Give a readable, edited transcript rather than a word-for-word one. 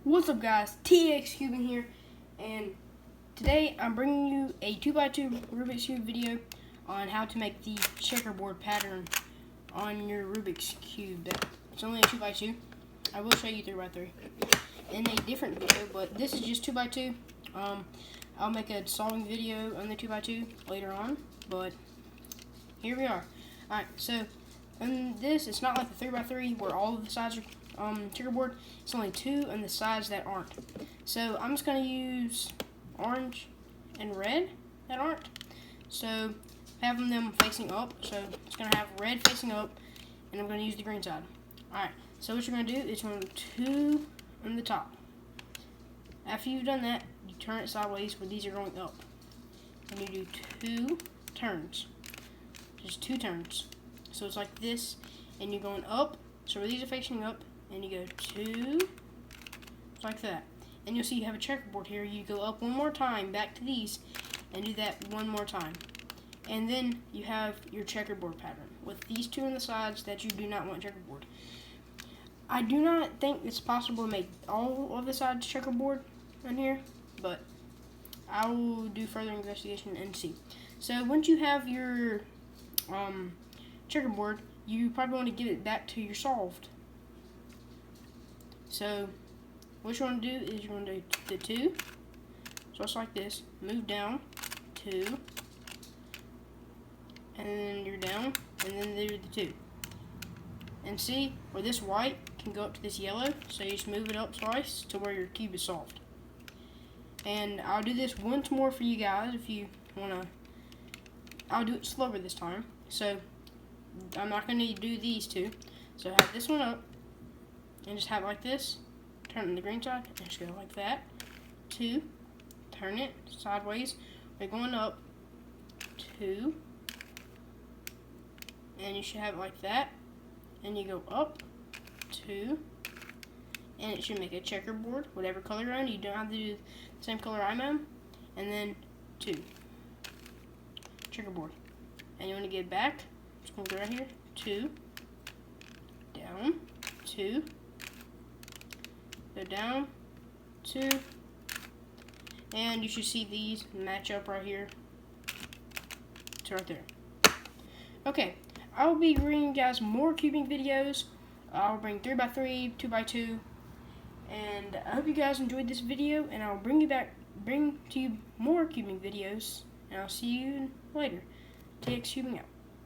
What's up guys, TX Cubing here, and today I'm bringing you a 2x2 Rubik's Cube video on how to make the checkerboard pattern on your Rubik's Cube. It's only a 2x2. I will show you 3x3 in a different video, but this is just 2x2. I'll make a solving video on the 2x2 later on, but here we are. Alright, so in this, it's not like the 3x3 where all of the sides are checkerboard. It's only two on the sides that aren't. So I'm just going to use orange and red that aren't. So having them facing up. So it's going to have red facing up, and I'm going to use the green side. Alright, so what you're going to do is you're going to two on the top. After you've done that, you turn it sideways where these are going up. And you do two turns. Just two turns. So it's like this, and you're going up. So where these are facing up, and you go two, like that. And you'll see you have a checkerboard here. You go up one more time, back to these, and do that one more time. And then you have your checkerboard pattern with these two on the sides that you do not want checkerboard. I do not think it's possible to make all of the sides checkerboard on here, but I will do further investigation and see. So once you have your checkerboard, you probably want to give it back to your solved. So what you want to do is you're going to do the two. So it's like this. Move down, two, and then you're down, and then there's the two. And see where this white can go up to this yellow, so you just move it up twice to where your cube is solved. And I'll do this once more for you guys if you want to. I'll do it slower this time. So I'm not going to do these two. So have this one up, and just have it like this. Turn it on the green side, and just go like that. Two, turn it sideways. We're going up, two, and you should have it like that. And you go up, two, and it should make a checkerboard, whatever color you're on. You don't have to do the same color I'm on. And then two, checkerboard. And you want to get back. Just going to go right here, two, down, two, go down, two, and you should see these match up right here to right there. Okay, I'll be bringing you guys more cubing videos. I'll bring 3x3, 2x2, and I hope you guys enjoyed this video, and I'll bring to you more cubing videos, and I'll see you later. TX Cubing out.